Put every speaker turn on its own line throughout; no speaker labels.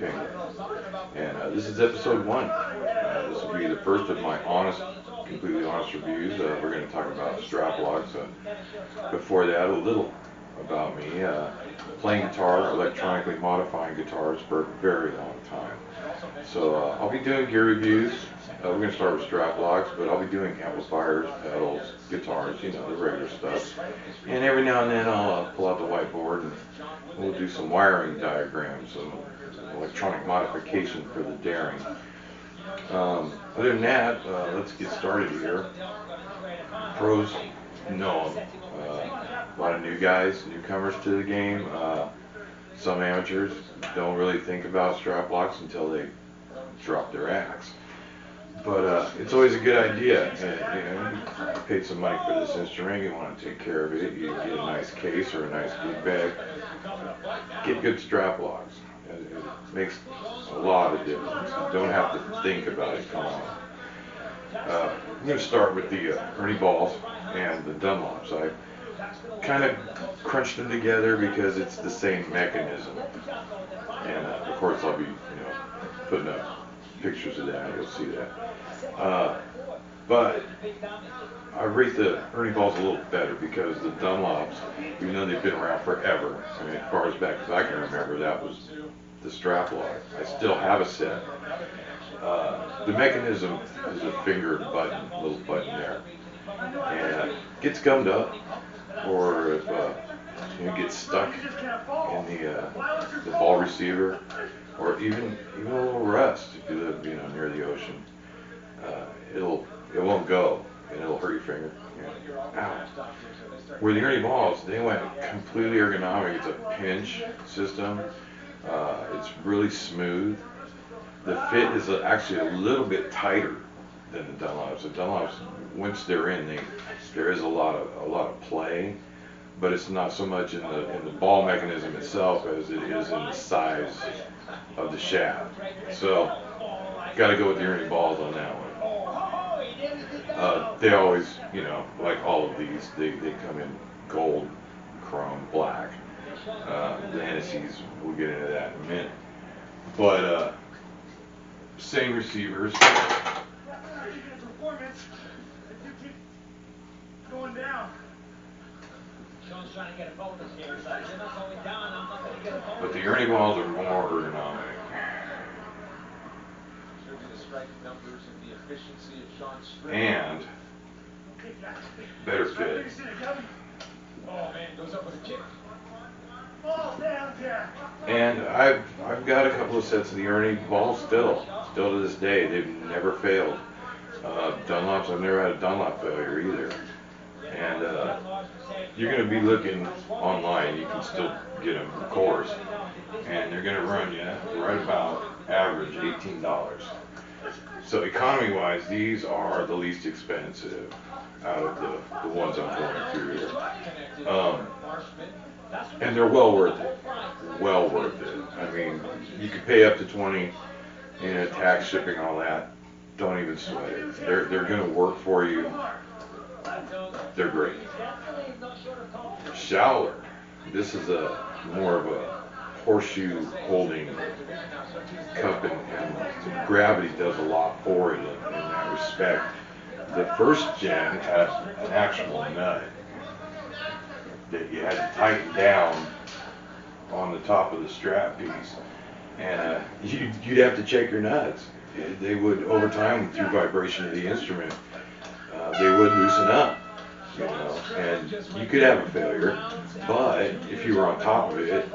opinion. And this is episode 1. This will be the first of my completely honest reviews. We're going to talk about Straplocks. Before that, a little about me. Playing guitar, electronically modifying guitars for a very long time. So I'll be doing gear reviews. We're going to start with Straplocks, but I'll be doing amplifiers, pedals, guitars, the regular stuff. And every now and then I'll pull out the whiteboard and we'll do some wiring diagrams, some electronic modification for the daring. Other than that, let's get started here. Pros know them. A lot of new guys, newcomers to the game. Some amateurs don't really think about Straplocks until they drop their axe. But it's always a good idea. You paid some money for this instrument, you want to take care of it, you get a nice case or a nice gig bag. Get good Straplocks. It makes a lot of difference. You don't have to think about it coming on. I'm going to start with the Ernie balls and the Dunlops. I kind of crunched them together because it's the same mechanism. And of course I'll be putting up pictures of that, you'll see that. But I rate the Ernie balls a little better because the Dunlops, even though they've been around forever, as far as back as I can remember, that was the Straplock. I still have a set. The mechanism is a fingered button, little button there, and it gets gummed up, or if it gets stuck in the ball receiver, or even a little rust if you live near the ocean. It won't go, and it'll hurt your finger. Ow. Where the Ernie balls, they went completely ergonomic. It's a pinch system. It's really smooth. The fit is actually a little bit tighter than the Dunlops. The Dunlops, once they're in, there is a lot of play, but it's not so much in the ball mechanism itself as it is in the size of the shaft. So, got to go with the Ernie balls on that one. They always, like all of these, they come in gold, chrome, black. The Hennessy's, we'll get into that in a minute. But same receivers.
Going down.
But the Ernie balls are more ergonomic. And better fit. And I've got a couple of sets of the Ernie balls still to this day. They've never failed. Dunlops, I've never had a Dunlop failure either. And you're going to be looking online. You can still get them, of course. And they're going to run you right about average $18. So economy-wise, these are the least expensive out of the ones I'm going through here. And they're well worth it. Well worth it. I mean, you could pay up to $20 in tax, shipping, all that. Don't even sweat it. They're going to work for you. They're great. Showler. This is more of a horseshoe holding cup, and gravity does a lot for it in that respect. The first gen had an actual nut that you had to tighten down on the top of the strap piece, and you'd have to check your nuts. They would, over time, through vibration of the instrument, they would loosen up, and you could have a failure. But if you were on top of it,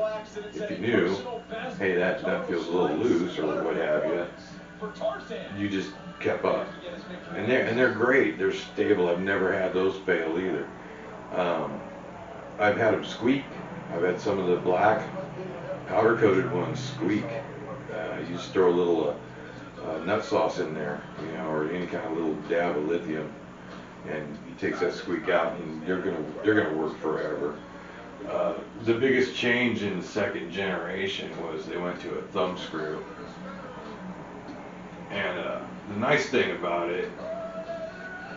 if you knew, hey, that feels a little loose or what have you, you just kept up. And they're great. They're stable. I've never had those fail either. I've had them squeak. I've had some of the black powder-coated ones squeak. You just throw a little nut sauce in there, or any kind of little dab of lithium, and it takes that squeak out, and they're gonna work forever. The biggest change in the second generation was they went to a thumb screw, and the nice thing about it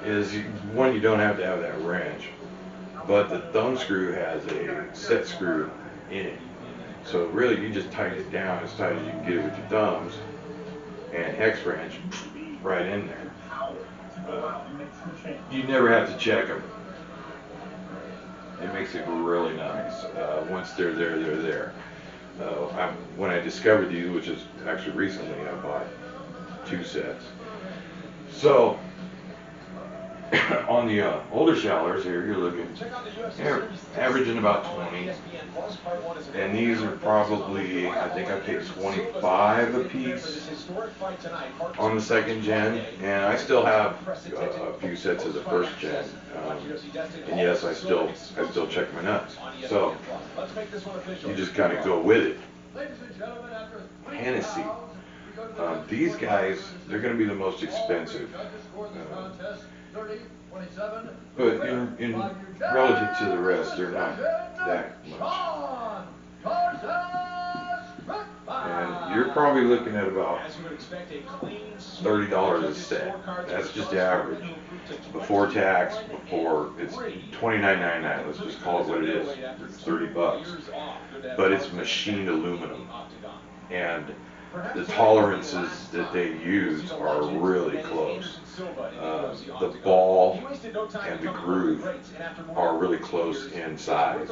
is, one, you don't have to have that wrench, but the thumb screw has a set screw in it. So really, you just tighten it down as tight as you can get it with your thumbs, and hex wrench right in there. You never have to check them. It makes it really nice. Once they're there, they're there. When I discovered these, which is actually recently, I bought 2 sets. So on the older shallers here, you're looking averaging about 20, and these are probably, I think I paid 25 a piece on the 2nd gen, and I still have a few sets of the 1st gen, and yes, I still check my nuts. So you just kind of go with it. Hennessy. These guys, they're going to be the most expensive. But in relative to the rest, they're not that much. And you're probably looking at about $30 a set. That's just average. Before tax, it's $29.99. Let's just call it what it is. It's $30. But it's machined aluminum. And the tolerances that they use are really close. The ball and the groove are really close in size.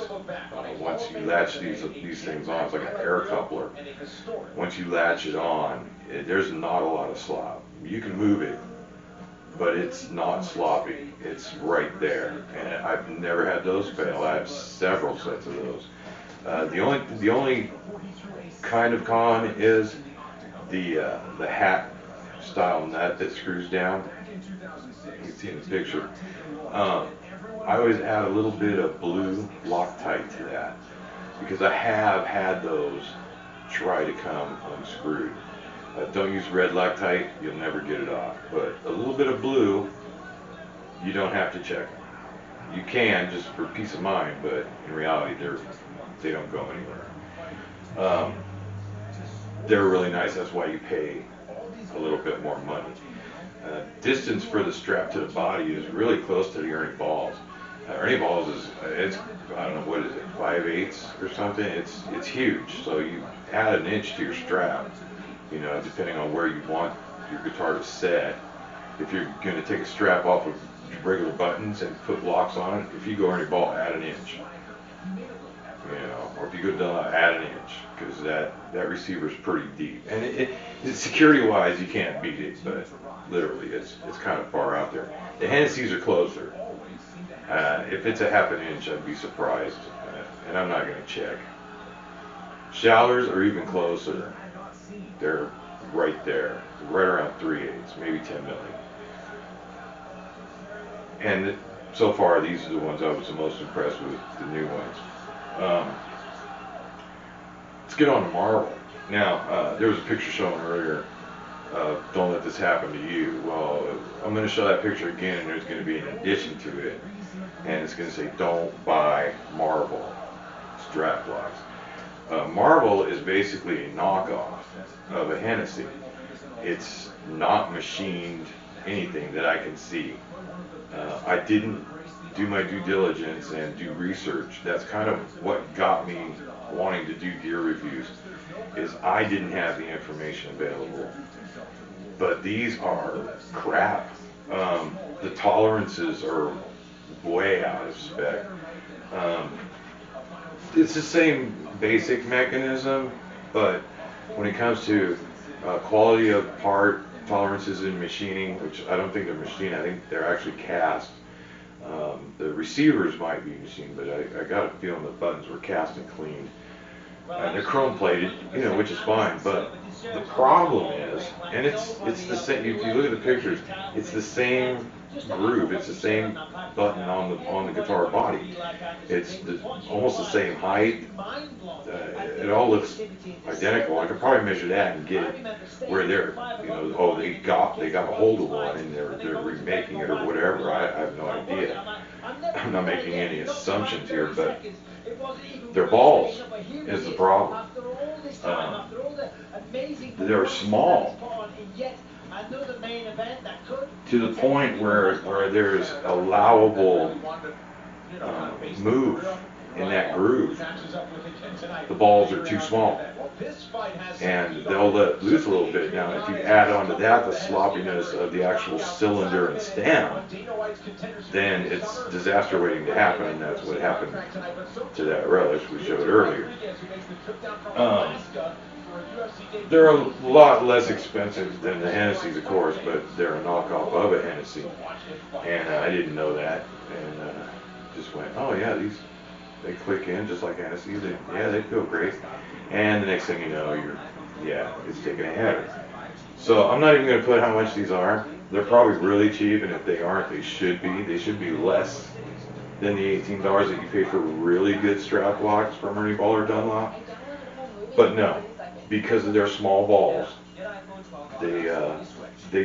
Once you latch these things on, it's like an air coupler. Once you latch it on, there's not a lot of slop. You can move it, but it's not sloppy. It's right there. And I've never had those fail. I have several sets of those. The only kind of con is the hat style nut that screws down. You can see in the picture. I always add a little bit of blue Loctite to that, because I have had those try to come unscrewed. Don't use red Loctite, you'll never get it off. But a little bit of blue, you don't have to check them. You can, just for peace of mind, but in reality, they don't go anywhere. They're really nice. That's why you pay a little bit more money. Distance for the strap to the body is really close to the Ernie balls. Ernie balls it's I don't know, what is it, 5/8 or something. It's huge. So you add an inch to your strap, depending on where you want your guitar to set. If you're going to take a strap off of regular buttons and put locks on it, if you go Ernie ball, add an inch. Or if you go down, add an inch, because that receiver is pretty deep. And security-wise, you can't beat it, but literally, it's kind of far out there. The Hennessy's are closer. If it's a half an inch, I'd be surprised, and I'm not going to check. Shallers are even closer. They're right there, right around 3/8, maybe 10 milli. And so far, these are the ones I was the most impressed with, the new ones. Let's get on to Marvel. Now, there was a picture shown earlier, don't let this happen to you. Well, I'm going to show that picture again, and there's going to be an addition to it. And it's going to say, don't buy Marvel Straplocks. Marvel is basically a knockoff of a Hennessy. It's not machined anything that I can see. I didn't do my due diligence and do research. That's kind of what got me wanting to do gear reviews, is I didn't have the information available. But these are crap. The tolerances are way out of spec. It's the same basic mechanism, but when it comes to quality of part, tolerances in machining, which I don't think they're machined, I think they're actually cast. The receivers might be machined, but I got a feeling the buttons were cast and cleaned. They're chrome plated, which is fine, but the problem is, and it's the same, if you look at the pictures, it's the same groove, it's the same button on the guitar body. It's almost the same height. It all looks identical. I could probably measure that and get it where they're, they got a hold of one and they're remaking it or whatever. I have no idea. I'm not making any assumptions here, but their balls is the problem. They're small to the point where there's allowable move in that groove, the balls are too small, and they'll let loose a little bit. Now, if you add on to that the sloppiness of the actual cylinder and stem, then it's disaster waiting to happen, and that's what happened to that relish we showed earlier. They're a lot less expensive than the Hennessy's, of course, but they're a knockoff of a Hennessy, and I didn't know that, and just went, oh yeah, they click in just like Hennessy. They feel great, and the next thing you know, it's taking a header. So I'm not even going to put how much these are. They're probably really cheap, and if they aren't, they should be. They should be less than the $18 that you pay for really good Straplocks from Ernie Ball or Dunlop. But no, because of their small balls, they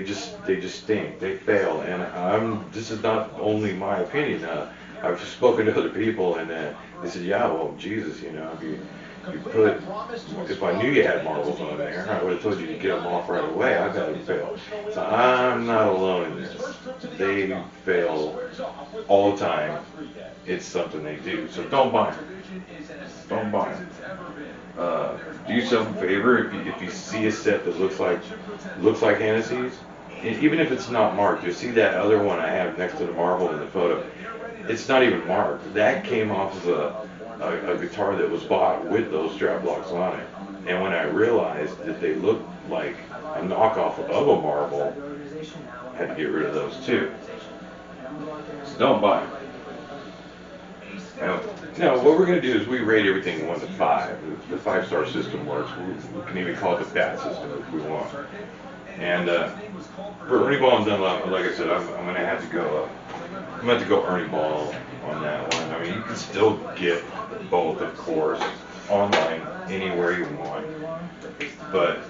just stink. They fail, and this is not only my opinion. I've spoken to other people, and they said, yeah, well, Jesus, if I knew you had marbles on there, I would have told you to get them off right away. I've had them fail. So I'm not alone in this. They fail all the time. It's something they do. So don't buy them. Don't buy them. Do yourself a favor, if you see a set that looks like Hennessy's, and even if it's not marked, you see that other one I have next to the marble in the photo. It's not even marked. That came off of a guitar that was bought with those Straplocks on it. And when I realized that they looked like a knockoff of a marble, I had to get rid of those too. So don't buy them. Now, what we're going to do is we rate everything 1 to 5. The 5-star system works. We can even call it the bat system if we want. And for Ernie Ball and Dunlop, like I said, I'm going to have to go. I'm going to have to go Ernie Ball on that one. I mean, you can still get both, of course, online anywhere you want. But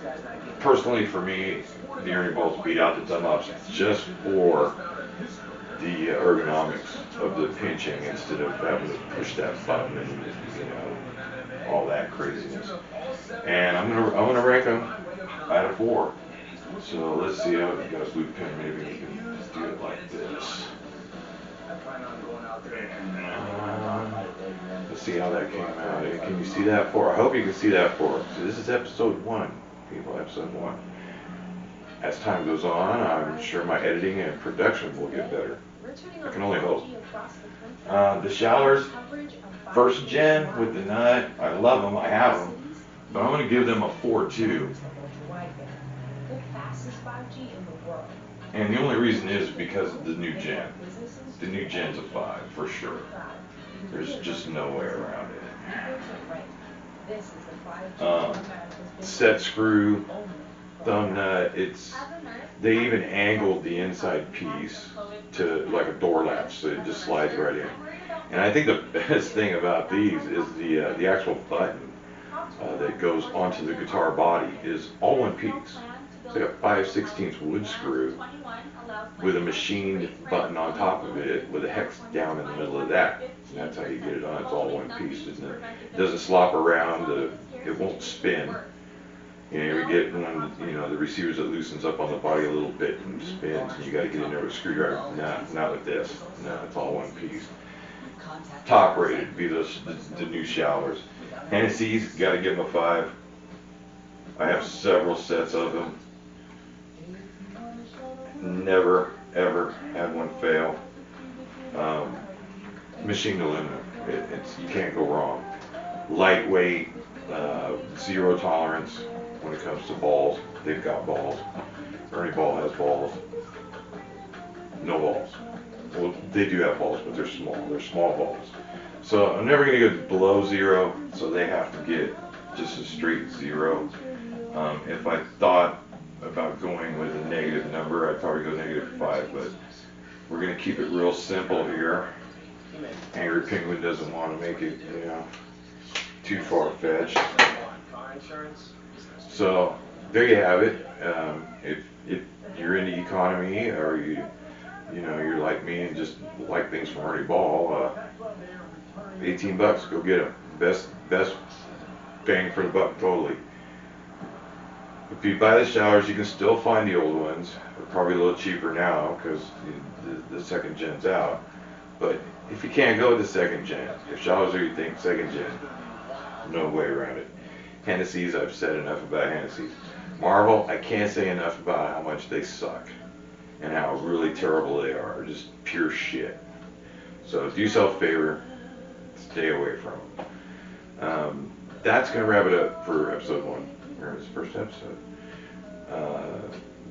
personally, for me, the Ernie Balls beat out the Dunlops just for the ergonomics of the pinching instead of having to push that button and all that craziness. And I'm gonna rank them out of 4. So let's see how it goes. Blue pen, maybe we can do it like this. Let's see how that came out. Can you see that 4? I hope you can see that 4. So this is episode 1, people. Episode 1. As time goes on, I'm sure my editing and production will get better. I can only hope. The showers, first gen with the nut, I love them, I have them, but I'm going to give them a 4.2. And the only reason is because of the new gen. The new gen's a 5, for sure. There's just no way around it. Set screw, thumb nut, they even angled the inside piece to like a door latch, so it just slides right in. And I think the best thing about these is the actual button that goes onto the guitar body is all one piece. It's like a 5/16 wood screw with a machined button on top of it with a hex down in the middle of that. And that's how you get it on. It's all one piece, isn't it? It doesn't slop around. It won't spin. We get one, the receivers that loosens up on the body a little bit and spins, and you got to get in there with a screwdriver. Not with this. No, it's all one piece. Top rated would be the new showers. Hennessy's, got to give them a 5. I have several sets of them. Never, ever had one fail. Machined aluminum. You can't go wrong. Lightweight, 0 tolerance. When it comes to balls, they've got balls. Ernie Ball has balls. No balls. Well, they do have balls, but they're small. They're small balls. So I'm never going to go below 0, so they have to get just a straight 0. If I thought about going with a negative number, I'd probably go -5, but we're going to keep it real simple here. Angry Penguin doesn't want to make it, too far-fetched. So there you have it. If you're into economy, or you're like me and just like things from Ernie Ball, $18, go get them. Best bang for the buck, totally. If you buy the showers, you can still find the old ones. They're probably a little cheaper now because the second gen's out. But if you can't go with the second gen, if Shaw's who you think second gen, no way around it. Hennessy's, I've said enough about Hennessy's. Marvel, I can't say enough about how much they suck and how really terrible they are. Just pure shit. So do yourself a favor, stay away from them. That's going to wrap it up for episode 1, or this first episode.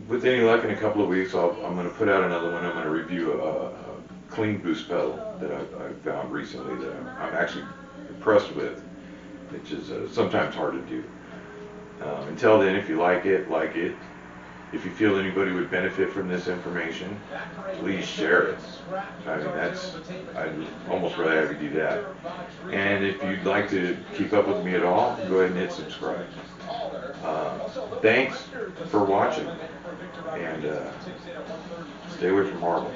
With any luck, in a couple of weeks, I'm going to put out another one. I'm going to review a clean boost pedal that I found recently that I'm actually impressed with, which is sometimes hard to do. Until then, if you like it, like it. If you feel anybody would benefit from this information, please share it. I mean, I'd almost rather have you do that. And if you'd like to keep up with me at all, go ahead and hit subscribe. Thanks for watching, and stay away from Marvel.